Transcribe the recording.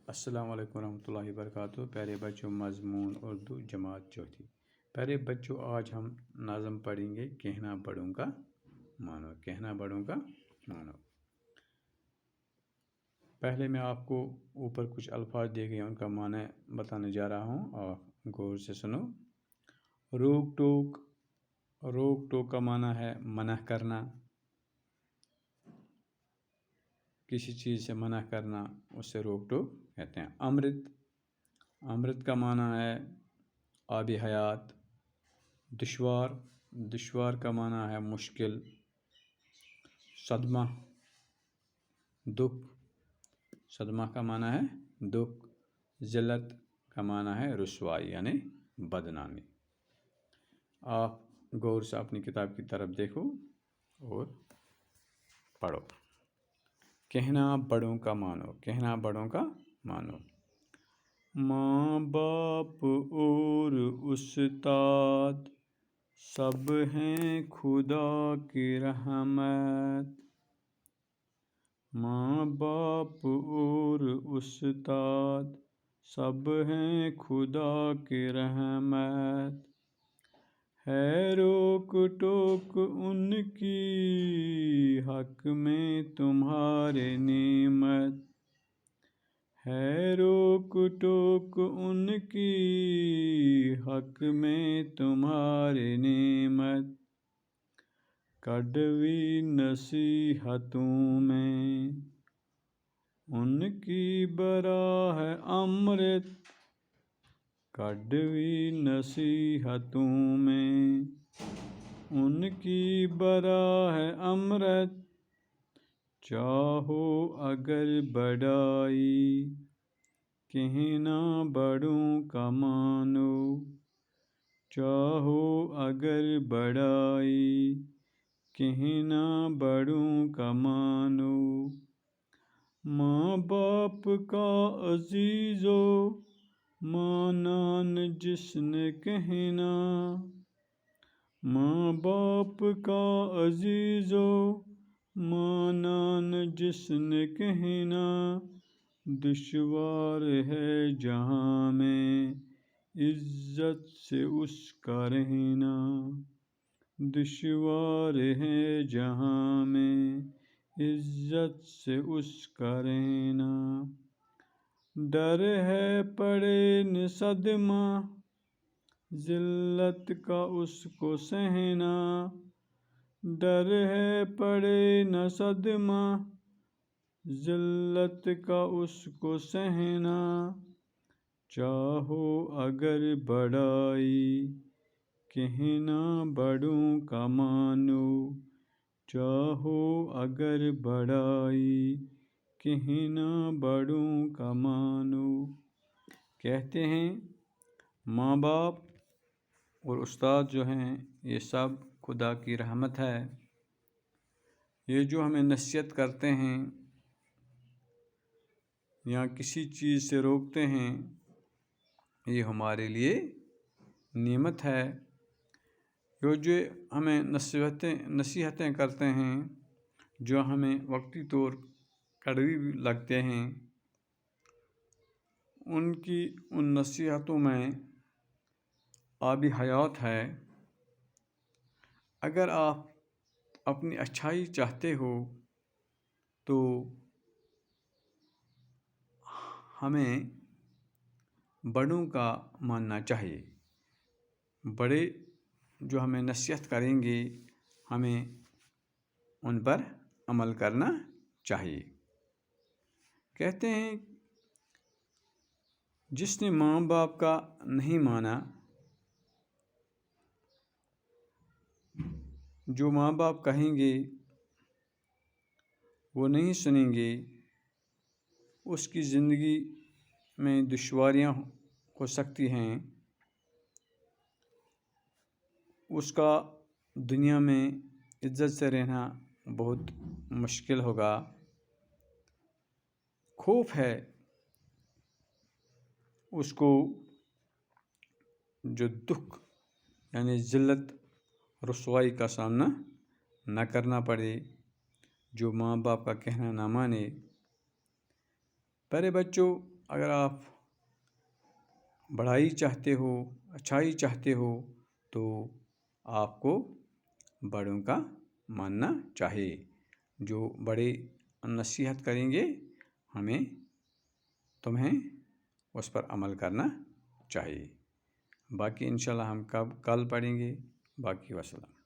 السلام علیکم ورحمۃ اللہ وبرکاتہ۔ پیارے بچوں، مضمون اردو جماعت چوتھی۔ پیارے بچوں، آج ہم نظم پڑھیں گے کہنا بڑوں کا مانو۔ کہنا بڑوں کا مانو۔ پہلے میں آپ کو اوپر کچھ الفاظ دیے گئے ان کا معنی بتانے جا رہا ہوں اور غور سے سنو۔ روک ٹوک۔ روک ٹوک کا معنی ہے منع کرنا، کسی چیز سے منع کرنا، اس سے روک ٹوک کہتے ہیں۔ امرت۔ امرت کا معنی ہے آب حیات۔ دشوار۔ دشوار کا معنی ہے مشکل۔ صدمہ۔ دکھ۔ صدمہ کا معنی ہے دکھ۔ ذلت کا معنی ہے رسوائی یعنی بدنامی۔ آپ غور سے اپنی کتاب کی طرف دیکھو اور پڑھو۔ کہنا بڑوں کا مانو۔ کہنا بڑوں کا مانو۔ ماں باپ اور استاد سب ہیں خدا کی رحمت۔ ماں باپ اور استاد سب ہیں خدا کی رحمت۔ ہے روک ٹوک ان کی حق میں تمہارے نعمت۔ ہے روک ٹوک ان کی حق میں تمہارے نعمت۔ کڑوی نصیحتوں میں ان کی برا ہے امرت۔ کڑوی نصیحتوں میں ان کی برا ہے امرت۔ چاہو اگر بڑائی کہنا بڑوں کا مانو۔ چاہو اگر بڑائی کہنا بڑوں کا مانو۔ ماں باپ کا عزیزو مانان جس نے کہنا۔ ماں باپ کا عزیزو مانان جس نے کہنا۔ دشوار ہے جہاں میں عزت سے اس کا رہنا۔ دشوار ہے جہاں میں عزت سے اس کا رہنا۔ ڈر ہے پڑے نہ صدمہ ذلت کا اس کو سہنا۔ ڈر ہے پڑے نہ صدمہ ذلت کا اس کو سہنا۔ چاہو اگر بڑائی کہنا بڑوں کا مانو۔ چاہو اگر بڑائی کہنا بڑوں کا مانو۔ کہتے ہیں ماں باپ اور استاد جو ہیں یہ سب خدا کی رحمت ہے۔ یہ جو ہمیں نصیحت کرتے ہیں یا کسی چیز سے روکتے ہیں یہ ہمارے لیے نعمت ہے۔ یہ جو ہمیں نصیحتیں کرتے ہیں جو ہمیں وقتی طور کڑوی بھی لگتے ہیں، ان نصیحتوں میں آب حیات ہے۔ اگر آپ اپنی اچھائی چاہتے ہو تو ہمیں بڑوں کا ماننا چاہیے۔ بڑے جو ہمیں نصیحت کریں گے ہمیں ان پر عمل کرنا چاہیے۔ کہتے ہیں جس نے ماں باپ کا نہیں مانا، جو ماں باپ کہیں گے وہ نہیں سنیں گے، اس کی زندگی میں دشواریاں ہو سکتی ہیں۔ اس کا دنیا میں عزت سے رہنا بہت مشکل ہوگا۔ خوف ہے اس کو جو دکھ یعنی ذلت رسوائی کا سامنا نہ کرنا پڑے، جو ماں باپ کا کہنا نہ مانے۔ پیارے بچوں، اگر آپ بڑائی چاہتے ہو، اچھائی چاہتے ہو، تو آپ کو بڑوں کا ماننا چاہیے. جو بڑے نصیحت کریں گے تمہیں اس پر عمل کرنا چاہیے. باقی انشاءاللہ ہم کل پڑھیں گے. باقی وسلام.